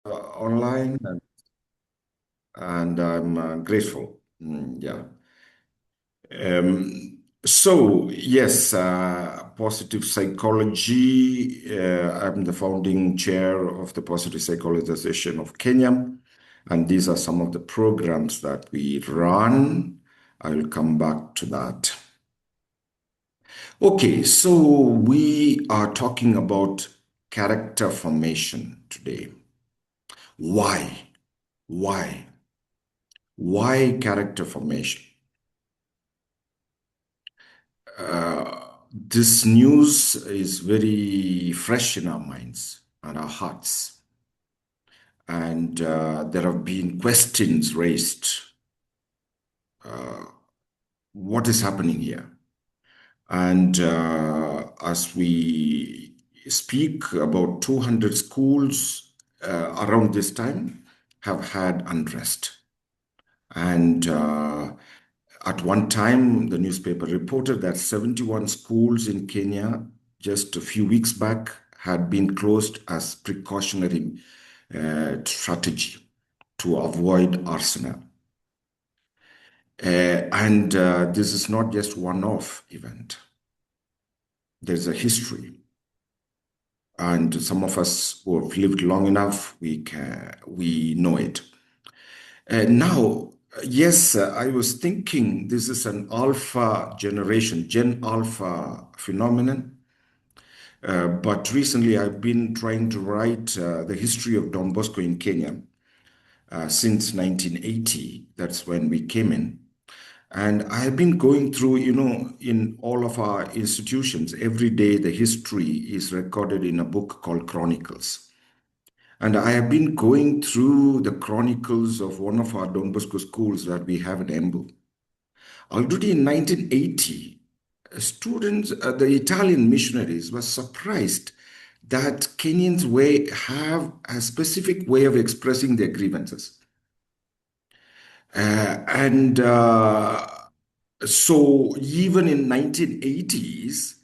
Online, and I'm grateful. Yeah. Yes, positive psychology. I'm the founding chair of the Positive Psychology Association of Kenya, and these are some of the programs that we run. I will come back to that. Okay, so we are talking about character formation today. Why? Why? Why character formation? This news is very fresh in our minds and our hearts. And there have been questions raised. What is happening here? And as we speak, about 200 schools around this time have had unrest. And at one time, the newspaper reported that 71 schools in Kenya, just a few weeks back, had been closed as precautionary strategy to avoid arsenal. And this is not just one-off event. There's a history. And some of us who have lived long enough, we know it. Now, yes, I was thinking this is an alpha generation, Gen Alpha phenomenon. But recently I've been trying to write the history of Don Bosco in Kenya since 1980. That's when we came in. And I've been going through, in all of our institutions, every day the history is recorded in a book called Chronicles. And I have been going through the chronicles of one of our Don Bosco schools that we have in Embu. Already in 1980, students, the Italian missionaries were surprised that Kenyans have a specific way of expressing their grievances. And so even in 1980s,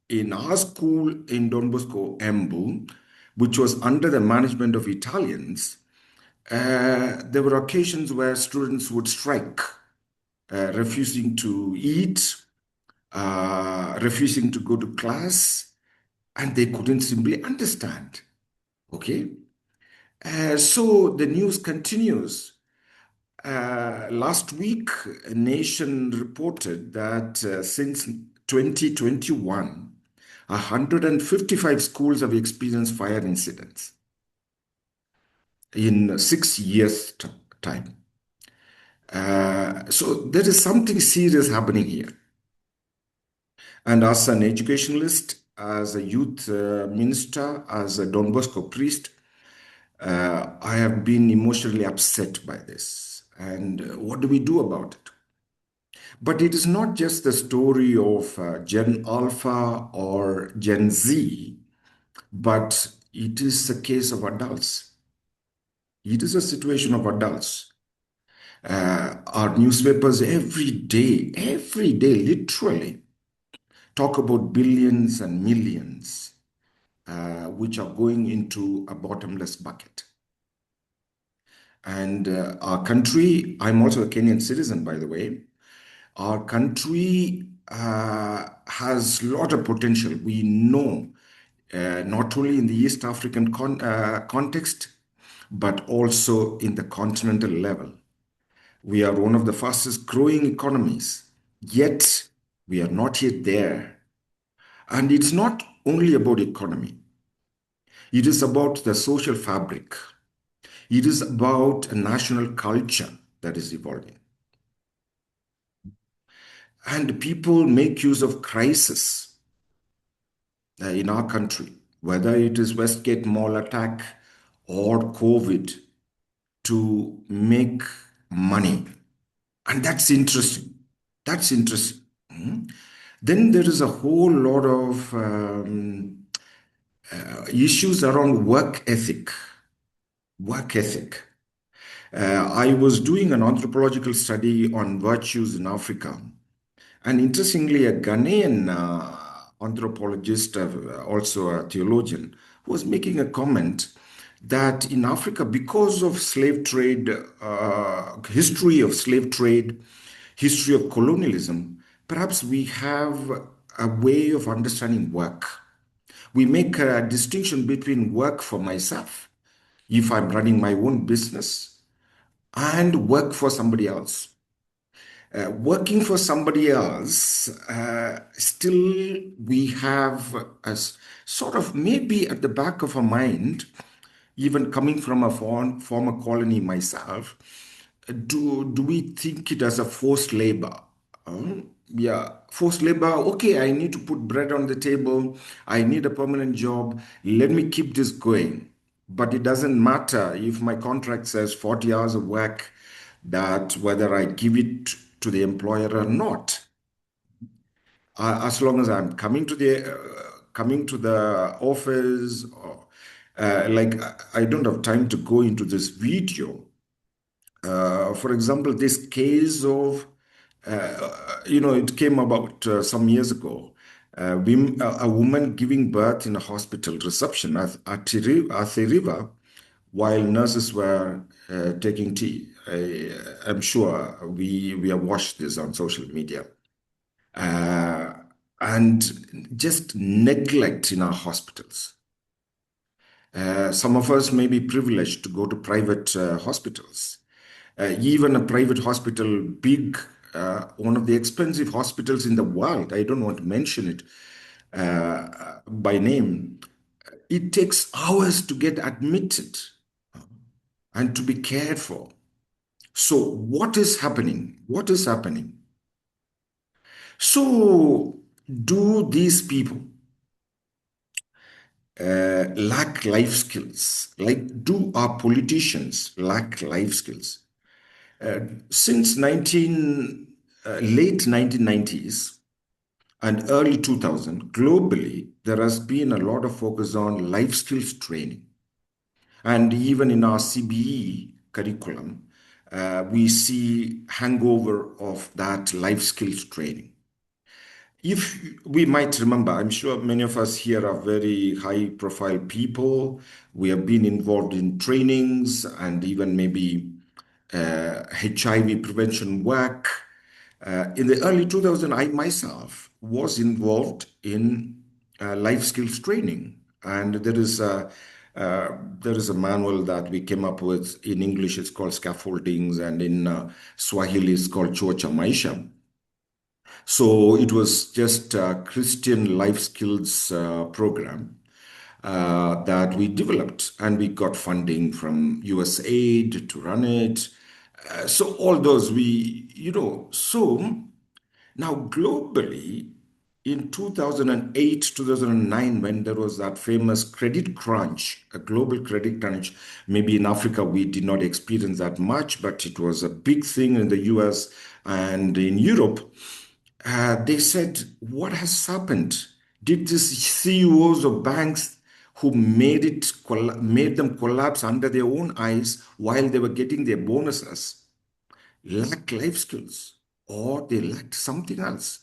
in our school in Don Bosco, Embu, which was under the management of Italians, there were occasions where students would strike, refusing to eat, refusing to go to class, and they couldn't simply understand. Okay? So the news continues. Last week, a nation reported that since 2021, 155 schools have experienced fire incidents in 6 years' time. So there is something serious happening here. And as an educationalist, as a youth minister, as a Don Bosco priest, I have been emotionally upset by this. And what do we do about it? But it is not just the story of Gen Alpha or Gen Z, but it is a case of adults. It is a situation of adults. Our newspapers every day, literally, talk about billions and millions, which are going into a bottomless bucket. And our country, I'm also a Kenyan citizen, by the way, our country has a lot of potential. We know, not only in the East African context, but also in the continental level. We are one of the fastest growing economies, yet we are not yet there. And it's not only about economy. It is about the social fabric. It is about a national culture that is evolving. And people make use of crisis in our country, whether it is Westgate Mall attack or COVID, to make money. And that's interesting. That's interesting. Then there is a whole lot of issues around work ethic. Work ethic. I was doing an anthropological study on virtues in Africa. And interestingly, a Ghanaian anthropologist, also a theologian, was making a comment that in Africa, because of slave trade, history of slave trade, history of colonialism, perhaps we have a way of understanding work. We make a distinction between work for myself, if I'm running my own business, and work for somebody else. Working for somebody else, still we have as sort of maybe at the back of our mind, even coming from a former colony myself, do we think it as a forced labor? Yeah, forced labor. Okay, I need to put bread on the table. I need a permanent job. Let me keep this going. But it doesn't matter if my contract says 40 hours of work, that whether I give it to the employer or not. As long as I'm coming to the office, or like I don't have time to go into this video. For example, this case of, it came about some years ago. A woman giving birth in a hospital reception at a river while nurses were taking tea. I'm sure we have watched this on social media. Uh, and just neglect in our hospitals. Some of us may be privileged to go to private hospitals. Even a private hospital, big, one of the expensive hospitals in the world, I don't want to mention it by name, it takes hours to get admitted and to be cared for. So, what is happening? What is happening? So, do these people lack life skills? Like, do our politicians lack life skills? Since late 1990s and early 2000, globally, there has been a lot of focus on life skills training. And even in our CBE curriculum, we see hangover of that life skills training. If we might remember, I'm sure many of us here are very high profile people. We have been involved in trainings and even maybe HIV prevention work. In the early 2000s, I myself was involved in life skills training. And there is a manual that we came up with. In English, it's called Scaffoldings, and in Swahili, it's called Chuo cha Maisha. So it was just a Christian life skills program that we developed, and we got funding from USAID to run it. So all those so now globally, in 2008, 2009, when there was that famous credit crunch, a global credit crunch, maybe in Africa we did not experience that much, but it was a big thing in the US and in Europe. They said, what has happened? Did these CEOs of banks who made them collapse under their own eyes while they were getting their bonuses lack life skills, or they lacked something else?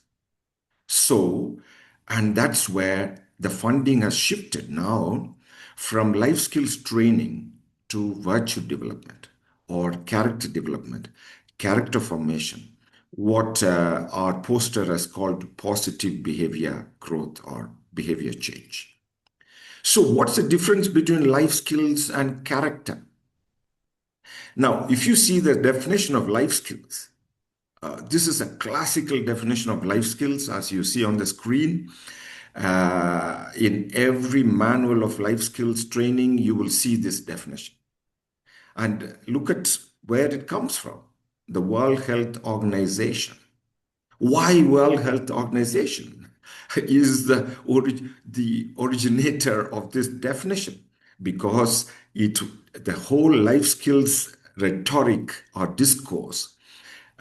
So, and that's where the funding has shifted now from life skills training to virtue development or character development, character formation, what our poster has called positive behavior growth or behavior change. So, what's the difference between life skills and character? Now, if you see the definition of life skills, this is a classical definition of life skills, as you see on the screen. In every manual of life skills training, you will see this definition. And look at where it comes from, the World Health Organization. Why World Health Organization is the originator of this definition? Because the whole life skills rhetoric or discourse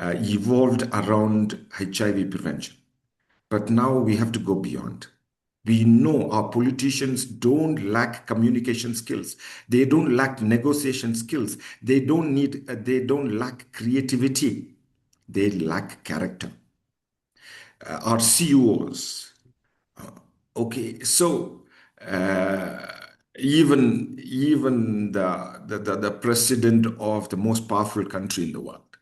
evolved around HIV prevention. But now we have to go beyond. We know our politicians don't lack communication skills. They don't lack negotiation skills. They don't lack creativity. They lack character. Our CEOs. Okay, so even the president of the most powerful country in the world.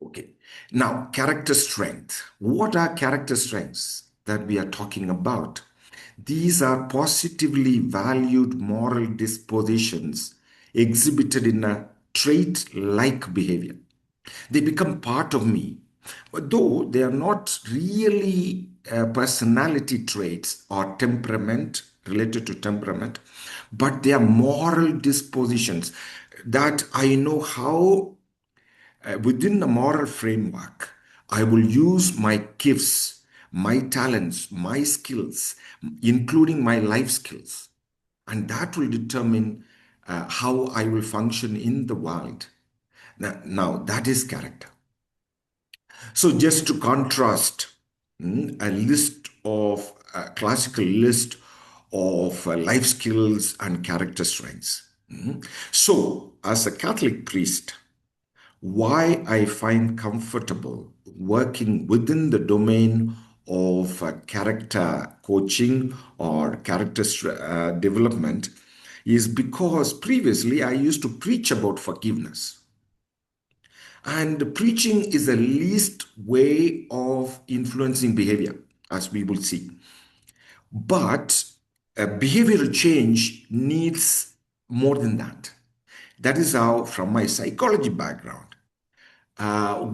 Okay. Now, character strength. What are character strengths that we are talking about? These are positively valued moral dispositions exhibited in a trait like behavior. They become part of me, though they are not really personality traits or temperament related to temperament, but they are moral dispositions that I know how, within the moral framework, I will use my gifts, my talents, my skills, including my life skills, and that will determine how I will function in the world. Now that is character. So just to contrast, a list of a classical list of life skills and character strengths. So, as a Catholic priest, why I find comfortable working within the domain of character coaching or character development is because previously I used to preach about forgiveness. And preaching is the least way of influencing behavior, as we will see. But behavioral change needs more than that. That is how, from my psychology background,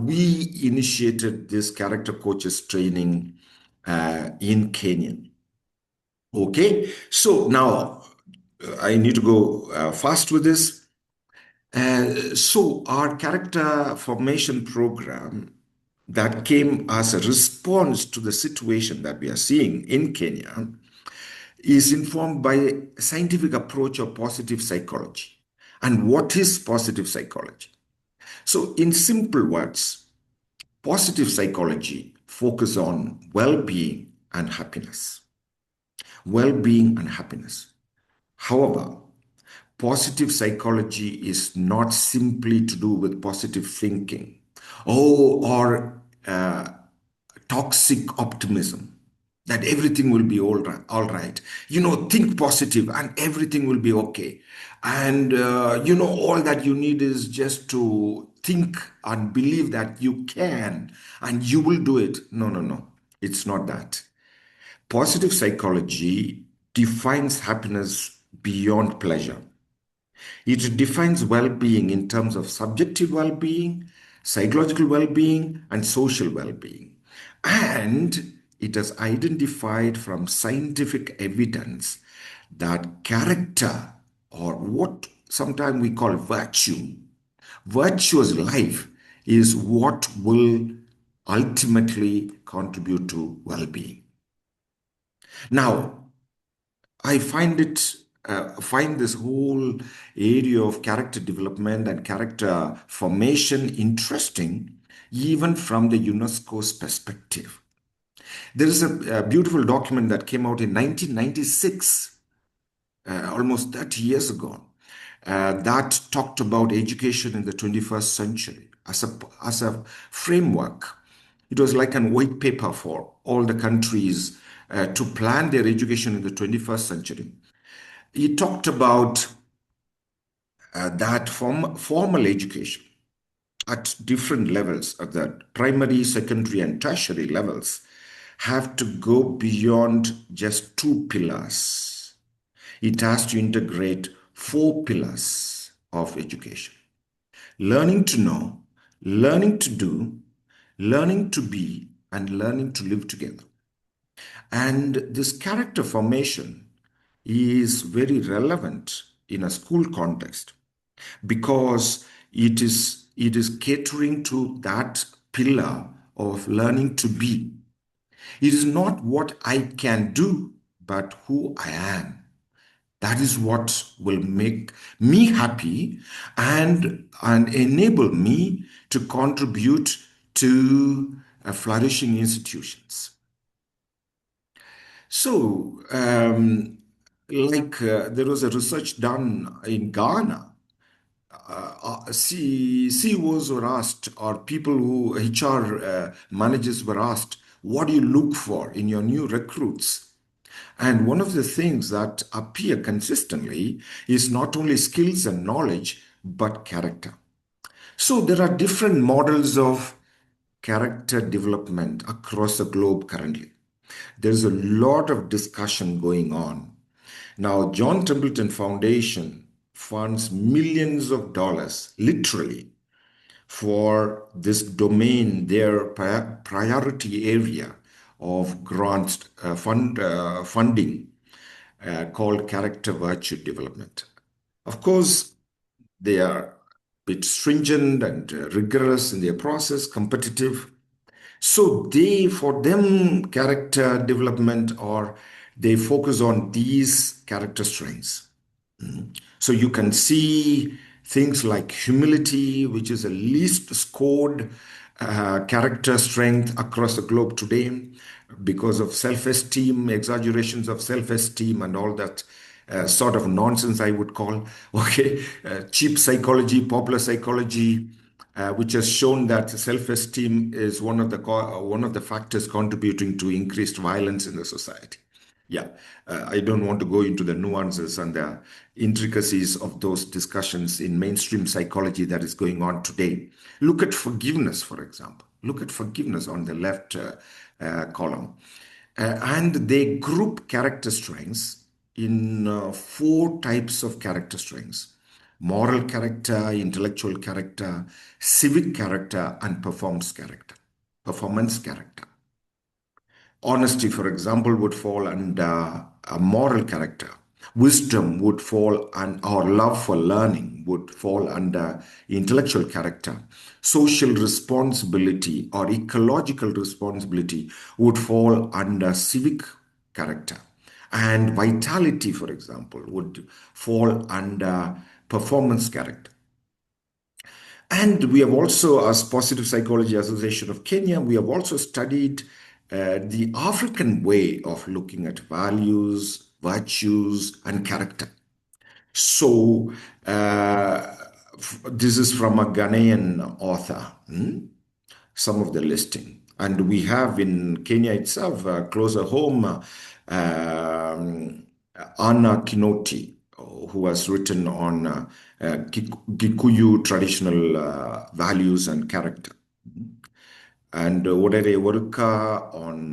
we initiated this character coaches training in Kenyan. Okay, so now I need to go fast with this. So our character formation program that came as a response to the situation that we are seeing in Kenya is informed by a scientific approach of positive psychology. And what is positive psychology? So, in simple words, positive psychology focus on well-being and happiness. Well-being and happiness. However, positive psychology is not simply to do with positive thinking, or toxic optimism that everything will be all right. Think positive and everything will be okay. And all that you need is just to think and believe that you can and you will do it. No, no, no. It's not that. Positive psychology defines happiness beyond pleasure. It defines well being in terms of subjective well being, psychological well being, and social well being. And it has identified from scientific evidence that character, or what sometimes we call virtue, virtuous life, is what will ultimately contribute to well being. Now, I find this whole area of character development and character formation interesting, even from the UNESCO's perspective. There is a beautiful document that came out in 1996, almost 30 years ago, that talked about education in the 21st century as a framework. It was like a white paper for all the countries to plan their education in the 21st century. He talked about that formal education at different levels, at the primary, secondary, and tertiary levels, have to go beyond just two pillars. It has to integrate four pillars of education: learning to know, learning to do, learning to be, and learning to live together. And this character formation is very relevant in a school context because it is catering to that pillar of learning to be. It is not what I can do, but who I am. That is what will make me happy and enable me to contribute to flourishing institutions. So, there was a research done in Ghana. CEOs were asked, or people who HR managers were asked, what do you look for in your new recruits? And one of the things that appear consistently is not only skills and knowledge, but character. So there are different models of character development across the globe currently. There's a lot of discussion going on. Now, John Templeton Foundation funds millions of dollars, literally, for this domain, their priority area of grant funding called character virtue development. Of course, they are a bit stringent and rigorous in their process, competitive. So for them, character development, or they focus on these character strengths. So you can see things like humility, which is a least scored character strength across the globe today because of self-esteem, exaggerations of self-esteem, and all that sort of nonsense, I would call. Okay, cheap psychology, popular psychology, which has shown that self-esteem is one of the factors contributing to increased violence in the society. Yeah, I don't want to go into the nuances and the intricacies of those discussions in mainstream psychology that is going on today. Look at forgiveness, for example. Look at forgiveness on the left column. And they group character strengths in four types of character strengths: moral character, intellectual character, civic character, and performance character. Performance character. Honesty, for example, would fall under a moral character. Wisdom would fall, and or love for learning would fall under intellectual character. Social responsibility or ecological responsibility would fall under civic character. And vitality, for example, would fall under performance character. And we have also, as Positive Psychology Association of Kenya, we have also studied the African way of looking at values, virtues, and character. So, this is from a Ghanaian author, some of the listing. And we have in Kenya itself, closer home, Anna Kinoti, who has written on Gikuyu traditional values and character. And Odere Waruka on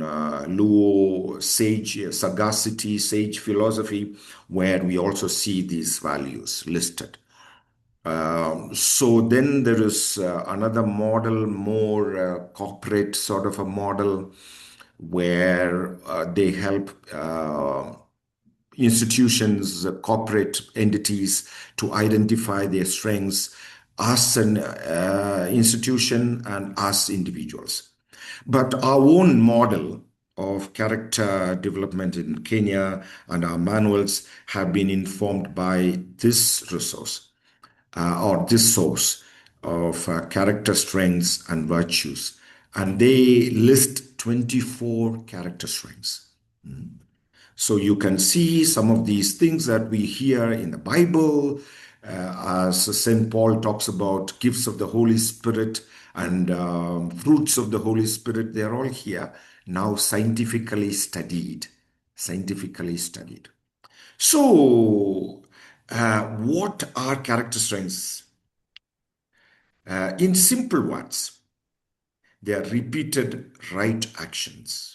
Luo sage sagacity, sage philosophy, where we also see these values listed. So then there is another model, more corporate sort of a model, where they help institutions, corporate entities to identify their strengths, us an institution and us individuals. But our own model of character development in Kenya and our manuals have been informed by this resource or this source of character strengths and virtues. And they list 24 character strengths. So you can see some of these things that we hear in the Bible, as St. Paul talks about gifts of the Holy Spirit and fruits of the Holy Spirit. They're all here now scientifically studied. Scientifically studied. So, what are character strengths? In simple words, they are repeated right actions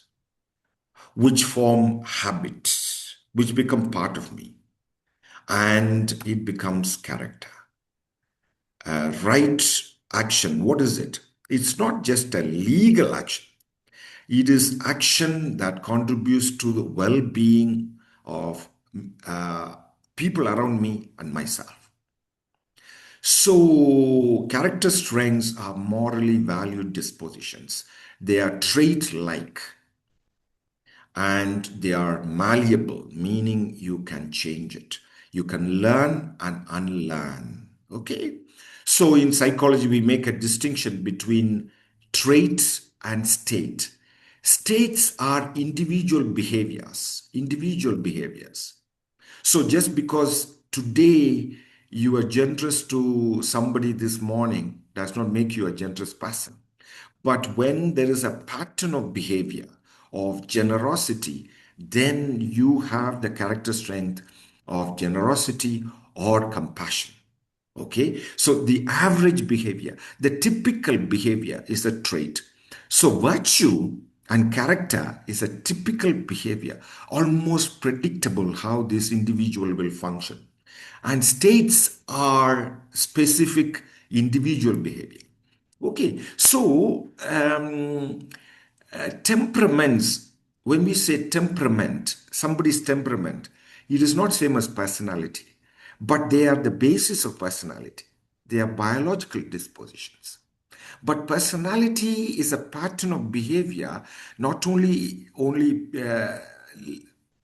which form habits, which become part of me, and it becomes character. Right action, what is it? It's not just a legal action. It is action that contributes to the well-being of uh, people around me and myself. So, character strengths are morally valued dispositions. They are trait-like and they are malleable, meaning you can change it. You can learn and unlearn. Okay? So in psychology, we make a distinction between traits and state. States are individual behaviors, individual behaviors. So just because today you are generous to somebody this morning does not make you a generous person. But when there is a pattern of behavior, of generosity then you have the character strength of generosity or compassion. Okay, so the average behavior, the typical behavior is a trait. So virtue and character is a typical behavior, almost predictable how this individual will function. And states are specific individual behavior. Okay, so temperaments, when we say temperament, somebody's temperament, it is not same as personality, but they are the basis of personality. They are biological dispositions. But personality is a pattern of behavior, not only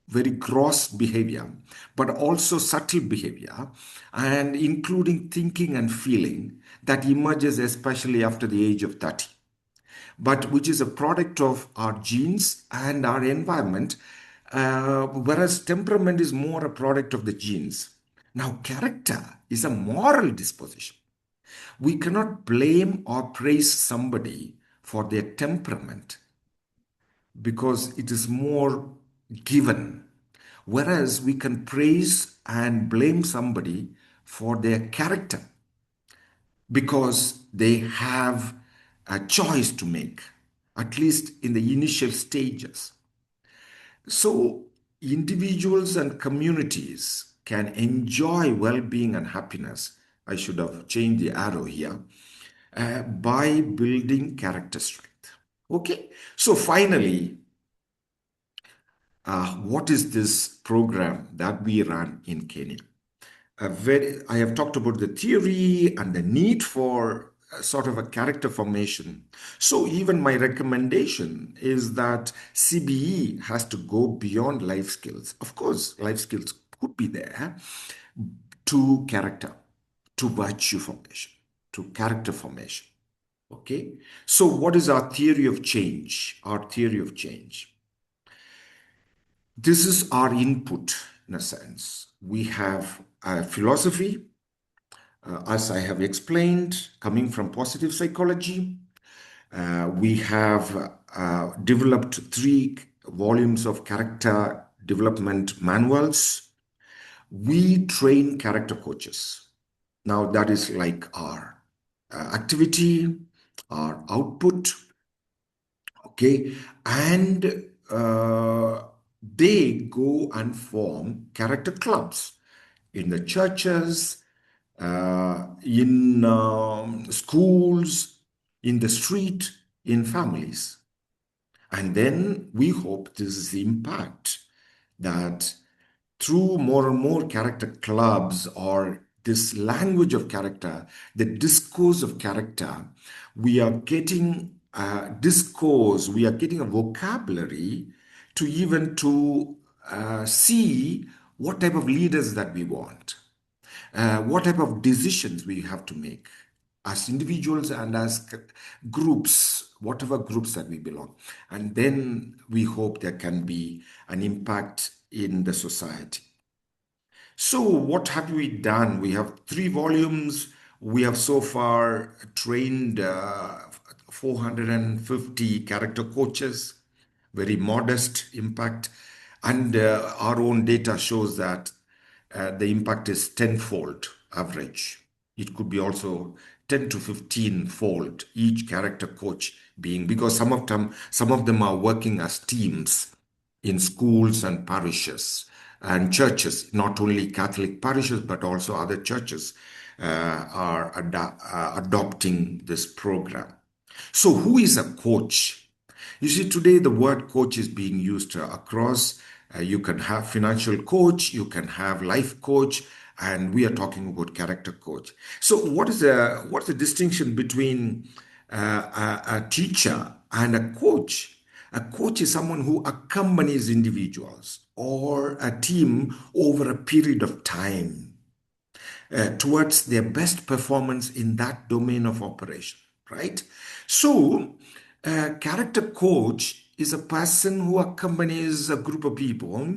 very gross behavior, but also subtle behavior, and including thinking and feeling that emerges especially after the age of 30, but which is a product of our genes and our environment, whereas temperament is more a product of the genes. Now, character is a moral disposition. We cannot blame or praise somebody for their temperament because it is more given, whereas we can praise and blame somebody for their character because they have a choice to make, at least in the initial stages. So, individuals and communities can enjoy well being and happiness. I should have changed the arrow here by building character strength. Okay, so finally, what is this program that we run in Kenya? I have talked about the theory and the need for sort of a character formation. So even my recommendation is that CBE has to go beyond life skills. Of course, life skills could be there to character, to virtue formation, to character formation. Okay. So what is our theory of change? Our theory of change. This is our input in a sense. We have a philosophy, as I have explained, coming from positive psychology. We have developed 3 volumes of character development manuals. We train character coaches. Now, that is like our activity, our output, okay? And they go and form character clubs in the churches, in schools, in the street, in families. And then we hope this is the impact that through more and more character clubs or this language of character, the discourse of character, we are getting a discourse, we are getting a vocabulary to even to see what type of leaders that we want, what type of decisions we have to make as individuals and as groups, whatever groups that we belong. And then we hope there can be an impact in the society. So, what have we done? We have 3 volumes. We have so far trained 450 character coaches, very modest impact. And our own data shows that the impact is tenfold average. It could be also 10 to 15 fold each character coach being, because some of them are working as teams in schools and parishes and churches, not only Catholic parishes, but also other churches are adopting this program. So, who is a coach? You see, today the word coach is being used across. You can have financial coach, you can have life coach, and we are talking about character coach. So, what's the distinction between a teacher and a coach? A coach is someone who accompanies individuals or a team over a period of time towards their best performance in that domain of operation, right? So, a character coach is a person who accompanies a group of people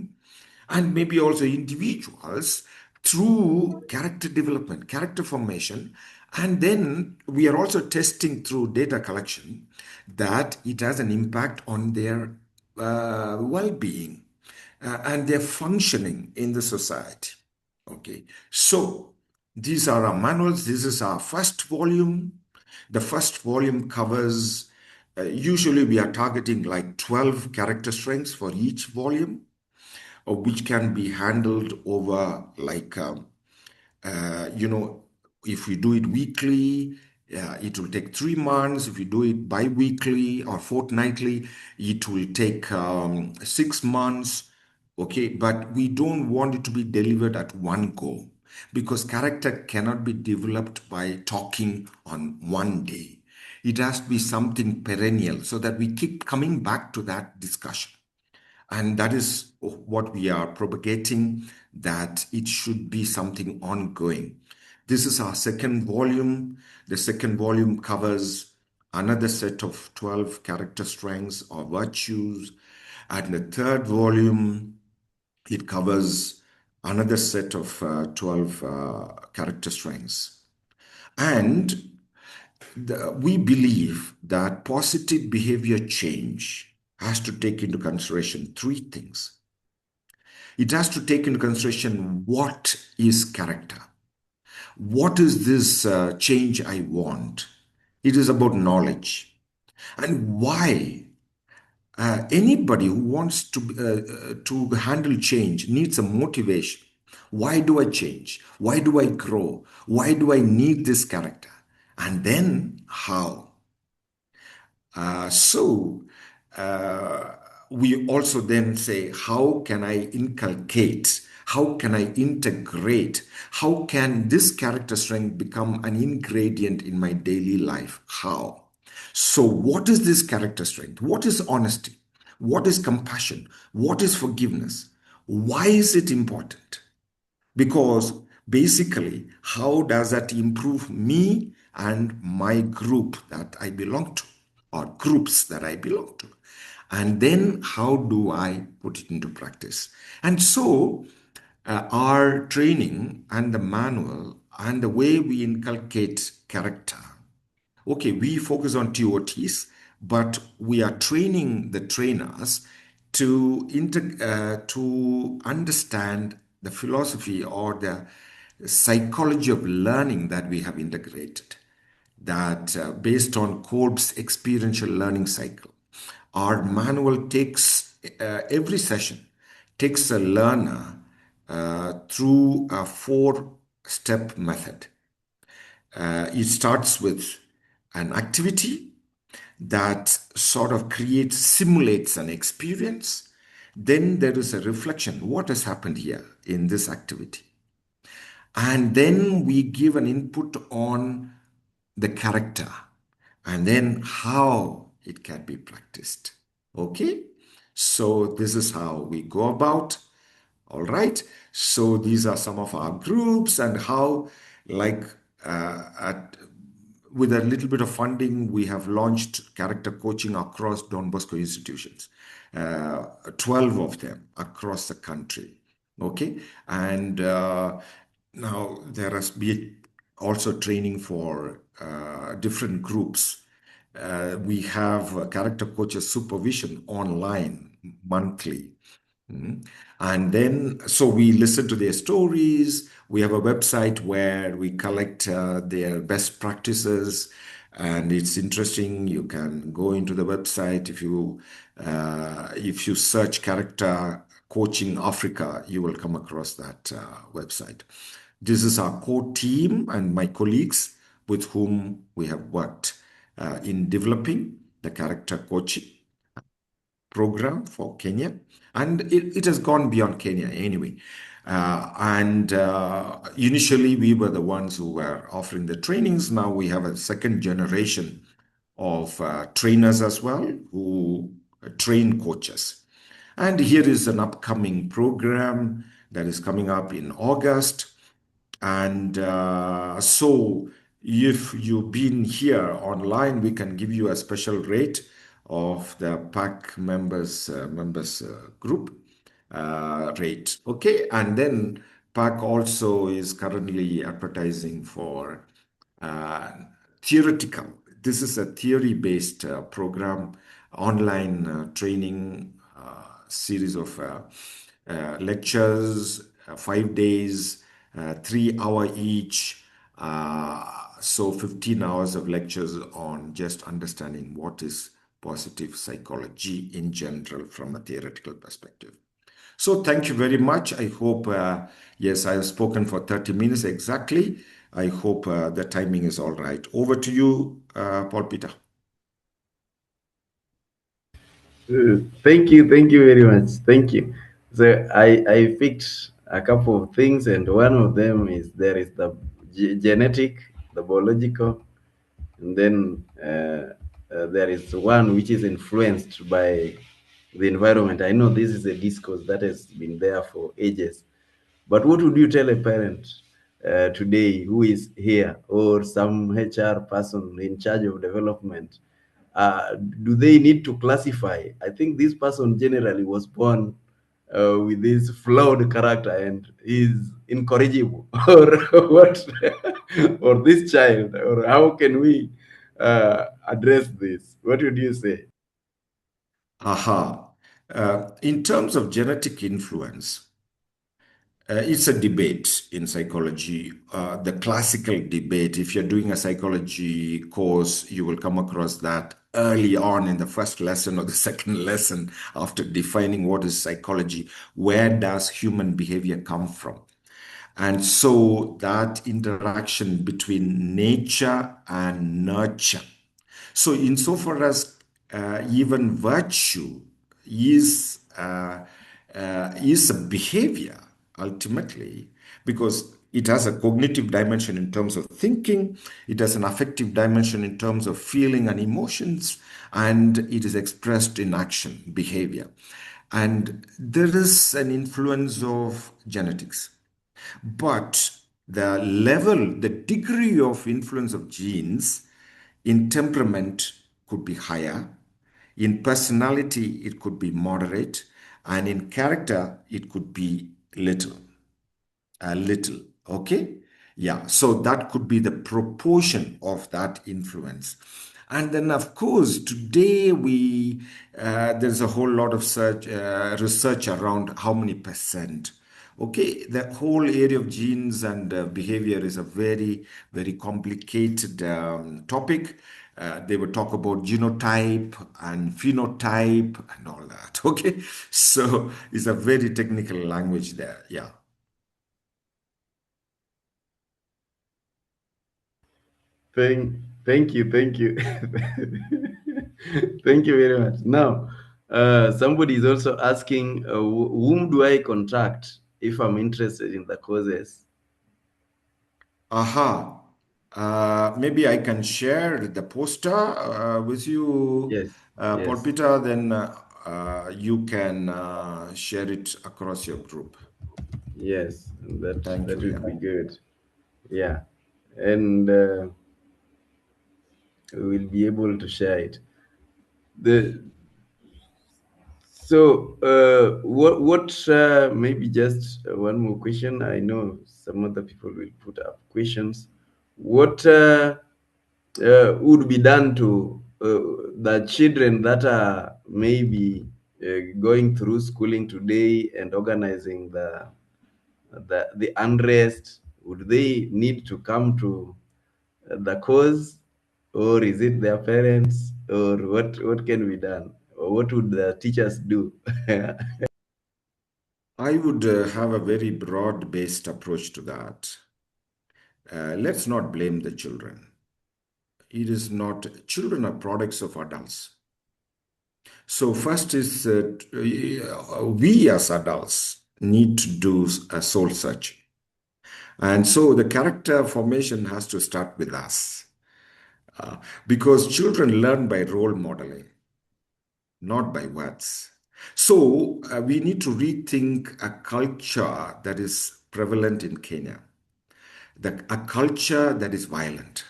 and maybe also individuals through character development, character formation. And then we are also testing through data collection that it has an impact on their well being. and they're functioning in the society. Okay, so these are our manuals. This is our first volume. The first volume covers, usually we are targeting like 12 character strengths for each volume, which can be handled over like you know, if we do it weekly, it will take 3 months. If we do it bi-weekly or fortnightly, it will take 6 months. Okay, but we don't want it to be delivered at one go because character cannot be developed by talking on one day. It has to be something perennial so that we keep coming back to that discussion. And that is what we are propagating, that it should be something ongoing. This is our second volume. The second volume covers another set of 12 character strengths or virtues. And the third volume, it covers another set of 12 character strengths. And we believe that positive behavior change has to take into consideration three things. It has to take into consideration what is character. What is this change I want? It is about knowledge. And why? Anybody who wants to handle change needs a motivation. Why do I change? Why do I grow? Why do I need this character? And then how? So we also then say, how can I inculcate? How can I integrate? How can this character strength become an ingredient in my daily life? How? So, what is this character strength? What is honesty? What is compassion? What is forgiveness? Why is it important? Because basically, how does that improve me and my group that I belong to, or groups that I belong to? And then how do I put it into practice? And so, our training and the manual and the way we inculcate character. Okay, we focus on TOTs, but we are training the trainers to understand the philosophy or the psychology of learning that we have integrated. That based on Kolb's experiential learning cycle, our manual takes every session takes a learner through a four-step method. It starts with an activity that sort of simulates an experience. Then there is a reflection. What has happened here in this activity? And then we give an input on the character and then how it can be practiced. Okay? So this is how we go about. All right. So these are some of our groups and how, like, at with a little bit of funding, we have launched character coaching across Don Bosco institutions, 12 of them across the country. Okay. And now there has been also training for different groups. We have character coaches supervision online monthly. Mhm. And then, so we listen to their stories. We have a website where we collect their best practices, and it's interesting. You can go into the website if you search character coaching Africa, you will come across that website. This is our core team and my colleagues with whom we have worked in developing the character coaching program for Kenya. And it has gone beyond Kenya anyway. And initially, we were the ones who were offering the trainings. Now we have a second generation of trainers as well who train coaches. And here is an upcoming program that is coming up in August. And so, if you've been here online, we can give you a special rate of the pack members group rate. Okay, and then pack also is currently advertising for uh, theoretical. This is a theory-based program, online training series of lectures, 5 days, 3 hour each. So 15 hours of lectures on just understanding what is positive psychology in general from a theoretical perspective. So thank you very much. I hope, yes, I have spoken for 30 minutes exactly. I hope the timing is all right. Over to you, Paul Peter. Thank you very much. Thank you. So I picked a couple of things, and one of them is there is the genetic, the biological, and then there is one which is influenced by the environment. I know this is a discourse that has been there for ages, but what would you tell a parent today who is here, or some HR person in charge of development? Do they need to classify? I think this person generally was born with this flawed character and is incorrigible, or what, or this child, or how can we address this? What would you say? Aha. In terms of genetic influence, it's a debate in psychology, the classical debate. If you're doing a psychology course, you will come across that early on in the first lesson or the second lesson after defining what is psychology. Where does human behavior come from? And so that interaction between nature and nurture. So, insofar as even virtue is is a behavior ultimately, because it has a cognitive dimension in terms of thinking, it has an affective dimension in terms of feeling and emotions, and it is expressed in action, behavior. And there is an influence of genetics. But the level, the degree of influence of genes in temperament could be higher. In personality, it could be moderate. And in character, it could be little, a little. Okay? Yeah. So that could be the proportion of that influence. And then, of course, today there's a whole lot of research around how many percent. Okay, the whole area of genes and behavior is a very, very complicated topic. They would talk about genotype and phenotype and all that. Okay, so it's a very technical language there. Yeah. Thank, thank you, thank you very much. Now, somebody is also asking, whom do I contact if I'm interested in the courses? Aha. Maybe I can share the poster with you, Yes, Paul yes, Peter. Then you can share it across your group. yes. Thank That you. Yeah. would be good. Yeah, and we'll be able to share it. The So, maybe just one more question. I know some other people will put up questions. What would be done to the children that are maybe going through schooling today and organizing the unrest? Would they need to come to the cause, or is it their parents, or what can be done, or what would the teachers do? I would have a very broad-based approach to that. Let's not blame the children. It is not, children are products of adults. So, first is we as adults need to do a soul search. And so the character formation has to start with us. Because children learn by role modeling, not by words. So we need to rethink a culture that is prevalent in Kenya, a culture that is violent,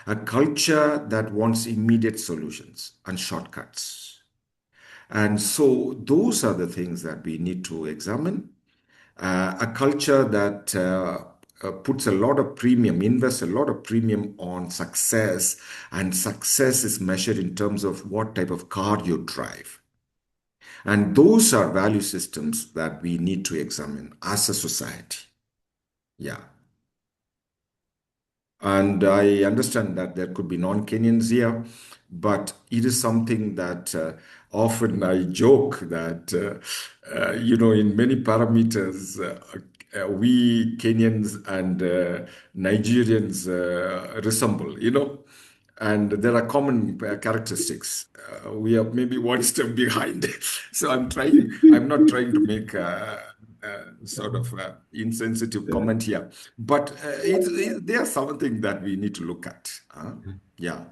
a culture that wants immediate solutions and shortcuts. And so those are the things that we need to examine. A culture that puts a lot of premium, invests a lot of premium on success, and success is measured in terms of what type of car you drive. And those are value systems that we need to examine as a society. Yeah. And I understand that there could be non-Kenyans here, but it is something that often I joke that, in many parameters, we Kenyans and Nigerians resemble, and there are common characteristics. We are maybe one step behind. So I'm not trying to make sort of insensitive Yeah. comment here, but there's something that we need to look at. Yeah.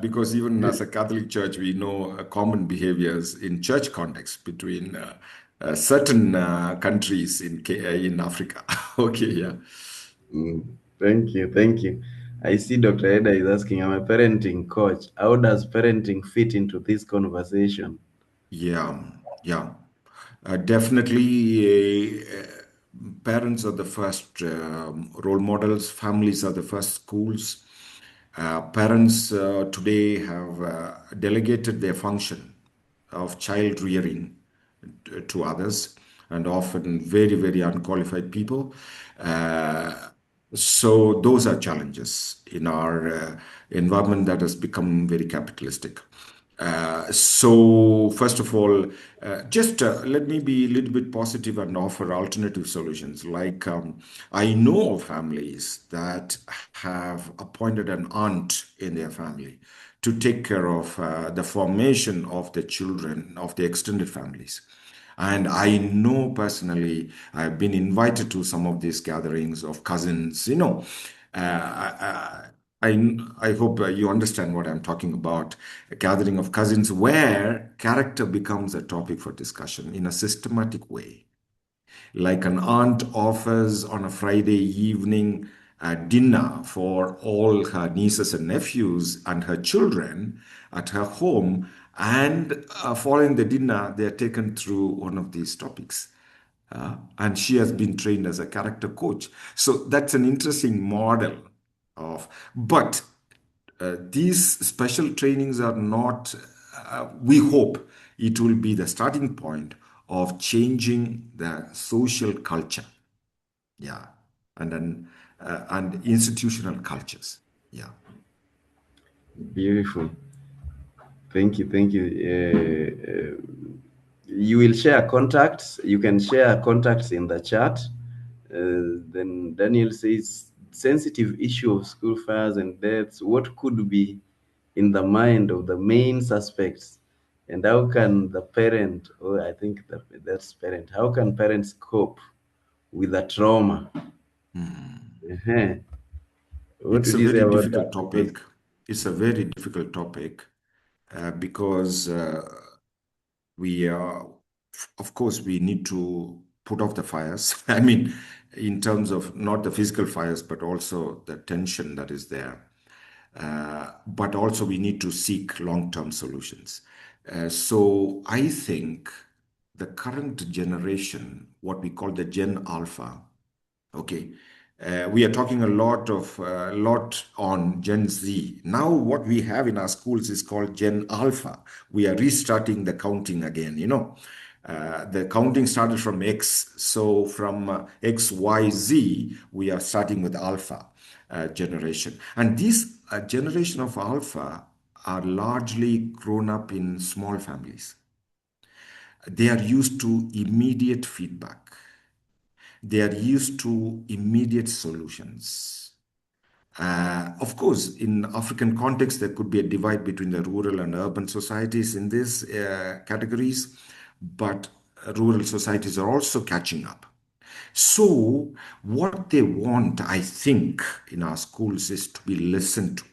Because even as a Catholic Church, we know common behaviors in church context between certain countries in Africa. Okay, yeah. Thank you, thank you. I see Dr. Eda is asking, I'm a parenting coach. How does parenting fit into this conversation? Yeah, yeah. Definitely, parents are the first role models, families are the first schools. Parents today have delegated their function of child rearing to others, and often very, very unqualified people. Uh, so those are challenges in our environment that has become very capitalistic. So first of all, just let me be a little bit positive and offer alternative solutions. Like I know of families that have appointed an aunt in their family to take care of the formation of the children of the extended families. And I know personally, I've been invited to some of these gatherings of cousins, I hope you understand what I'm talking about. A gathering of cousins where character becomes a topic for discussion in a systematic way. Like an aunt offers on a Friday evening a dinner for all her nieces and nephews and her children at her home. And following the dinner, they are taken through one of these topics. And she has been trained as a character coach. So that's an interesting model of, but these special trainings are not, we hope it will be the starting point of changing the social culture. Yeah. And institutional cultures. Yeah. Beautiful. Thank you, thank you. You will share contacts. You can share contacts in the chat. Then Daniel says, sensitive issue of school fires and deaths. What could be in the mind of the main suspects, and how can the parent, or I think that's parent, how can parents cope with the trauma? Uh-huh. What It's would a you say very about difficult that? Because topic. It's a very difficult topic because we of course we need to put off the fires. I mean, in terms of not the physical fires but also the tension that is there, but also we need to seek long-term solutions. So I think the current generation, what we call the Gen Alpha. Okay. We are talking a lot on Gen Z. Now, what we have in our schools is called Gen Alpha. We are restarting the counting again. The counting started from X. So from X, Y, Z, we are starting with Alpha generation. And this generation of Alpha are largely grown up in small families. They are used to immediate feedback. They are used to immediate solutions. Of course, in African context, there could be a divide between the rural and urban societies in these categories, but rural societies are also catching up. So, what they want, I think, in our schools is to be listened to.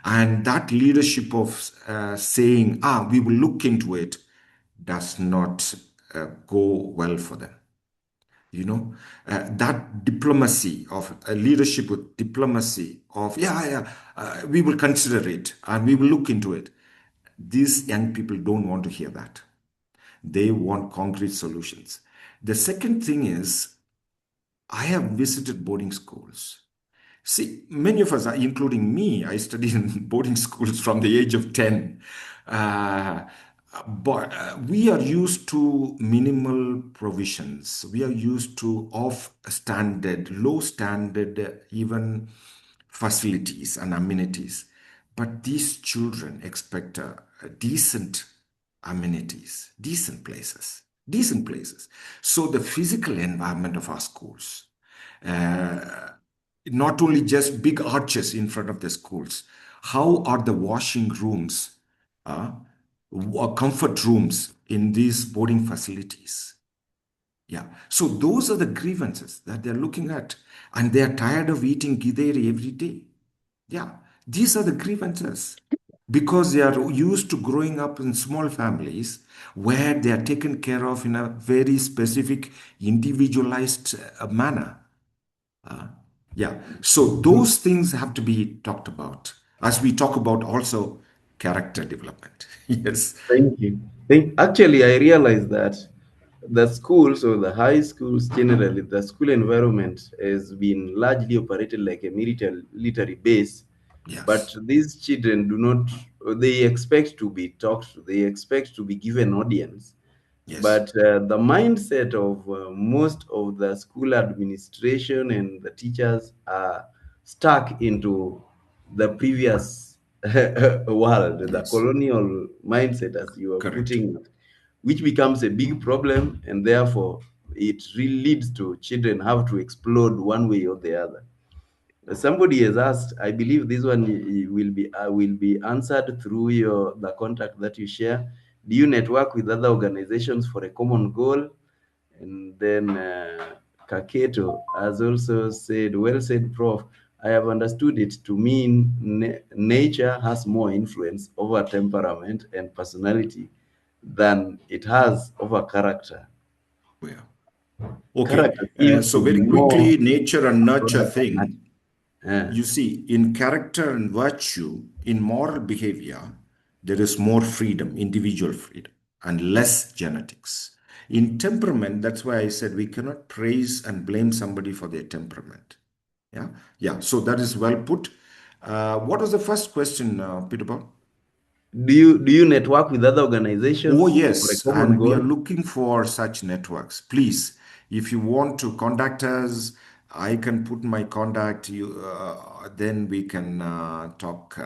And that leadership of saying, we will look into it, does not go well for them. That diplomacy of leadership with diplomacy of, we will consider it and we will look into it. These young people don't want to hear that. They want concrete solutions. The second thing is, I have visited boarding schools. See, many of us, including me, I studied in boarding schools from the age of 10. Uh, But we are used to minimal provisions. We are used to off standard, low standard, even facilities and amenities. But these children expect decent amenities, decent places, decent places. So the physical environment of our schools, uh, not only just big arches in front of the schools, how are the washing rooms, uh, comfort rooms in these boarding facilities? Yeah. So those are the grievances that they're looking at. And they're tired of eating githeri every day. Yeah. These are the grievances because they are used to growing up in small families where they are taken care of in a very specific, individualized manner. Yeah. So those things have to be talked about as we talk about also character development. Yes. Thank you. Actually, I realized that the schools or the high schools generally, the school environment has been largely operated like a military base. But Yes. these children do not, they expect to be talked to, they expect to be given audience. Yes. But the mindset of most of the school administration and the teachers are stuck into the previous world, the Yes. colonial mindset, as you are Correct. putting it, which becomes a big problem, and therefore it really leads to children have to explode one way or the other. Somebody has asked, I believe this one will be answered through your the contact that you share. Do you network with other organizations for a common goal? And then Kaketo has also said, well said, Prof. I have understood it to mean nature has more influence over temperament and personality than it has over character. Yeah. Okay. Character seems So to be very more quickly, nature and nurture important than thing. nature. You see, in character and virtue, in moral behavior, there is more freedom, individual freedom, and less genetics. In temperament, that's why I said we cannot praise and blame somebody for their temperament. Yeah, yeah. So that is well put. What was the first question, Peter Paul? Do you network with other Oh, organizations for a yes, common and we are goal? looking for such networks. Please, if you want to contact us, I can put my contact you. Then we can talk.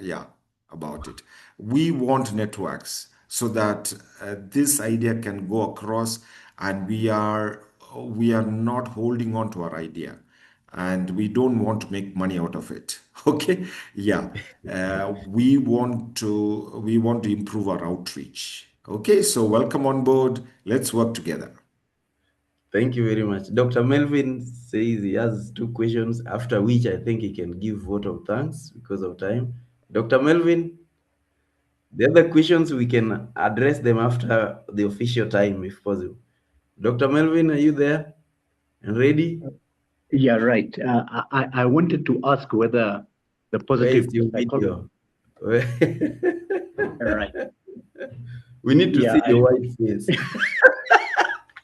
Yeah, about it. We want networks so that this idea can go across, and we are not holding on to our idea and we don't want to make money out of it. Okay. Yeah. We want to improve our outreach. Okay, so welcome on board. Let's work together. Thank you very much. Dr. Melvin says he has two questions, after which I think he can give vote of thanks because of time. Dr. Melvin, the other questions we can address them after the official time if possible. Dr. Melvin, are you there and ready? Yeah, right. I wanted to ask whether the Where is positive your psychology. video? Right. We need to Yeah, see your white face.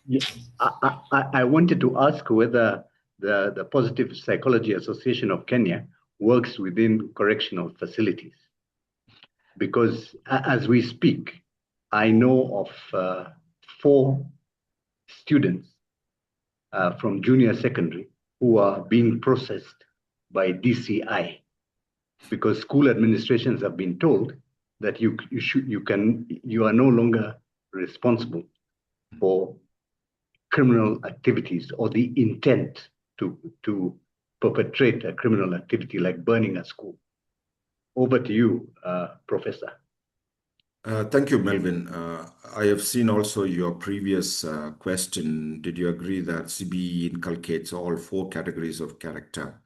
yeah, I wanted to ask whether the Positive Psychology Association of Kenya works within correctional facilities. Because as we speak, I know of 4 students from junior secondary who are being processed by DCI because school administrations have been told that you are no longer responsible for criminal activities or the intent to perpetrate a criminal activity like burning a school. Over to you, Professor. Thank you, Melvin. I have seen also your previous question. Did you agree that CBE inculcates all 4 categories of character?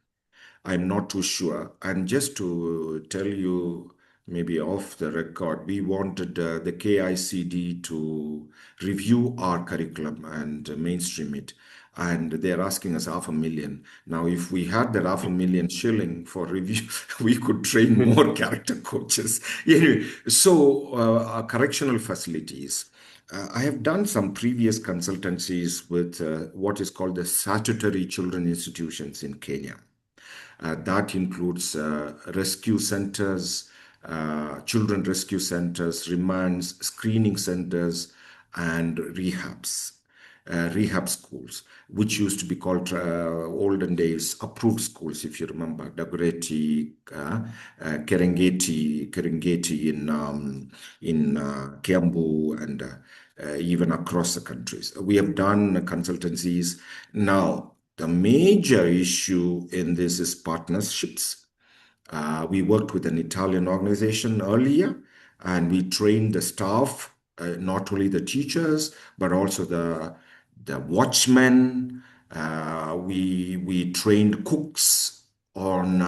I'm not too sure. And just to tell you, maybe off the record, we wanted the KICD to review our curriculum and mainstream it. And they're asking us 500,000. Now, if we had that 500,000 shilling for review, we could train more character coaches. Anyway, so our correctional facilities. I have done some previous consultancies with what is called the statutory children institutions in Kenya. That includes rescue centers, children rescue centers, remands, screening centers, and rehab schools, which used to be called olden days approved schools, if you remember, Dagoretti, Kerengeti in Kiambu, and even across the countries. We have done consultancies. Now, the major issue in this is partnerships. We worked with an Italian organization earlier, and we trained the staff, not only the teachers, but also the watchmen. We trained cooks on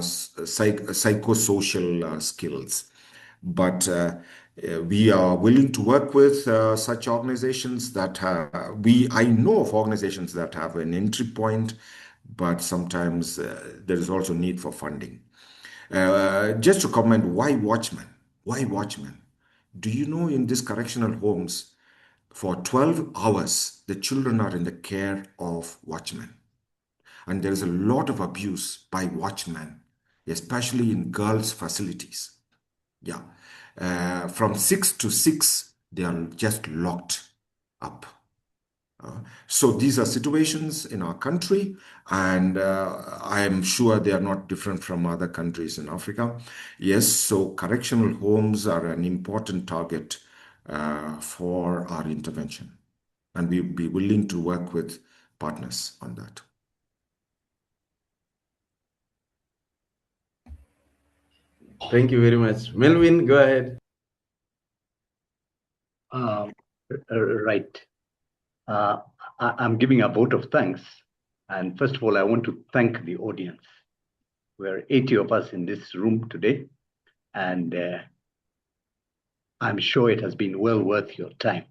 psychosocial skills. But we are willing to work with such organizations that I know of organizations that have an entry point, but sometimes there is also need for funding. Just to comment, why watchmen? Why watchmen? Do you know in these correctional homes, for 12 hours, the children are in the care of watchmen. And there is a lot of abuse by watchmen, especially in girls' facilities. Yeah. From 6 to 6, they are just locked up. So these are situations in our country, and I am sure they are not different from other countries in Africa. Yes, so correctional homes are an important target for our intervention, and we'll be willing to work with partners on that. Thank you very much. Melvin, go ahead. Right. I'm giving a vote of thanks. And first of all, I want to thank the audience. We're 80 of us in this room today, and I'm sure it has been well worth your time.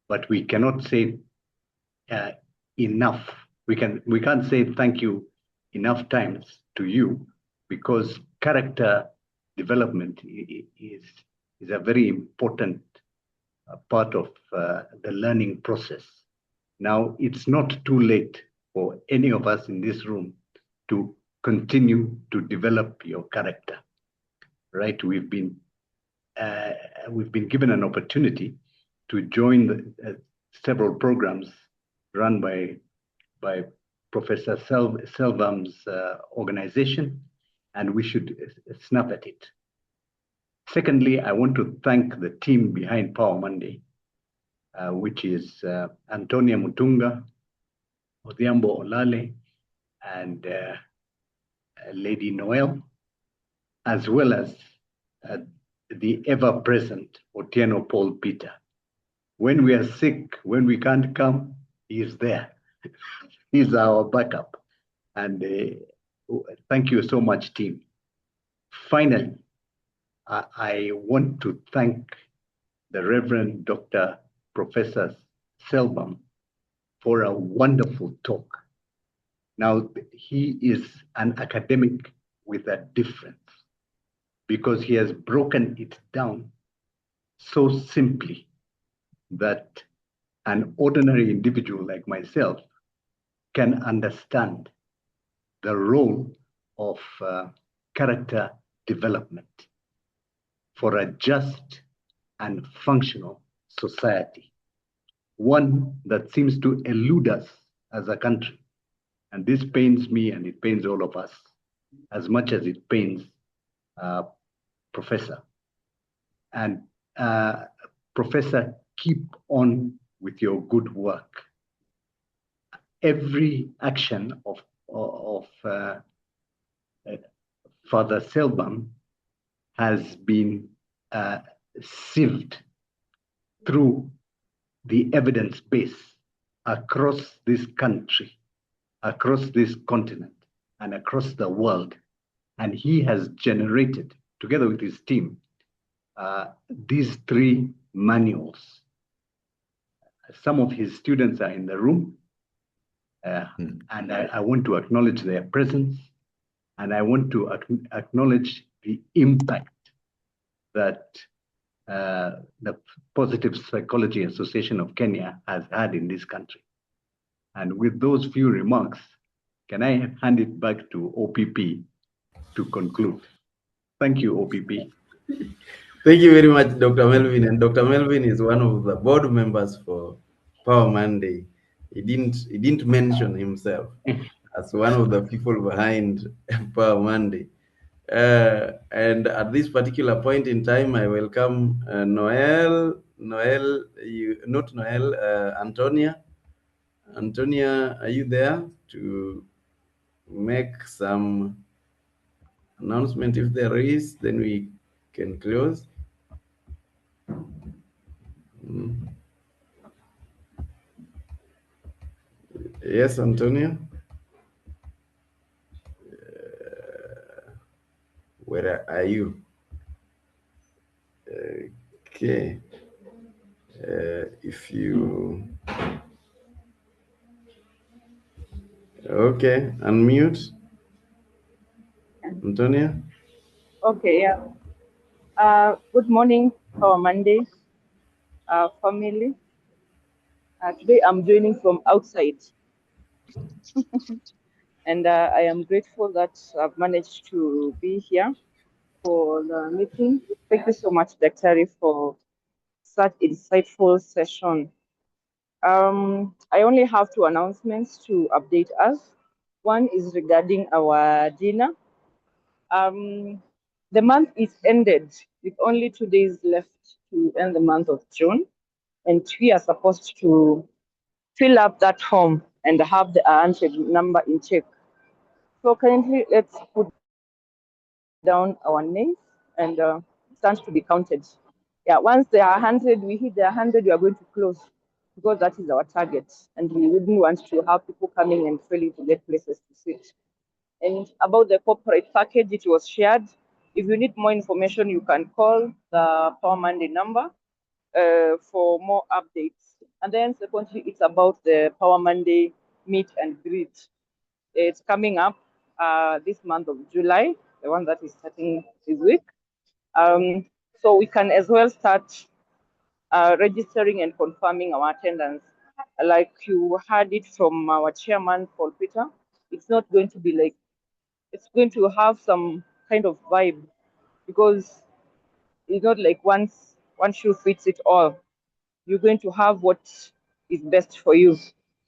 But we cannot say enough. We can't say thank you enough times to you, because character development is a very important part of the learning process. Now, it's not too late for any of us in this room to continue to develop your character, right? We've been given an opportunity to join several programs run by Professor Selvam's organization, and we should snap at it. Secondly, I want to thank the team behind Power Monday, which is Antonia Mutunga, Odhiambo Olale, and Lady Noel, as well as the ever-present Otieno Paul Peter. When we are sick, when we can't come, he is there. He's our backup. And thank you so much, team. Finally, I want to thank the Reverend Dr. Professor Selvam for a wonderful talk. Now, he is an academic with a difference, because he has broken it down so simply that an ordinary individual like myself can understand the role of character development for a just and functional society, one that seems to elude us as a country. And this pains me, and it pains all of us as much as it pains Professor. And Professor, keep on with your good work. Every action of Father Selvam has been sieved through the evidence base across this country, across this continent, and across the world. And he has generated, together with his team, these 3 manuals. Some of his students are in the room, and I want to acknowledge their presence, and I want to acknowledge the impact that the Positive Psychology Association of Kenya has had in this country. And with those few remarks, can I hand it back to OPP to conclude? Thank you, OPP. Thank you very much, Dr. Melvin. And Dr. Melvin is one of the board members for Power Monday. He didn't mention himself as one of the people behind Power Monday. And at this particular point in time, I welcome Noel, not Noel, Antonia. Antonia, are you there to make some announcement? If there is, then we can close. Yes, Antonia. Where are you? Okay. If you okay, unmute. Antonia. Okay, yeah. Good morning, our Monday family. Today I'm joining from outside, and I am grateful that I've managed to be here for the meeting. Thank you so much, Dr. for such insightful session. I only have two announcements to update us. One is regarding our dinner. The month is ended with only 2 days left to end the month of June, and we are supposed to fill up that form and have the answer number in check. So currently, let's put down our names and stand to be counted. Yeah, once they are 100, we hit the 100, we are going to close because that is our target, and we wouldn't want to have people coming and failing to get places to sit. And about the corporate package, it was shared. If you need more information, you can call the Power Monday number for more updates. And then secondly, it's about the Power Monday meet and greet. It's coming up this month of July, the one that is starting this week. So we can as well start registering and confirming our attendance. Like you heard it from our chairman, Paul Peter, it's not going to be like, it's going to have some kind of vibe because it's not like one shoe fits it all. You're going to have what is best for you.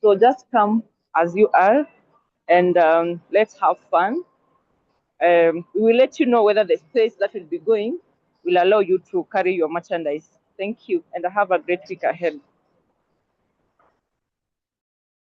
So just come as you are and let's have fun. We will let you know whether the space that will be going will allow you to carry your merchandise. Thank you and have a great week ahead.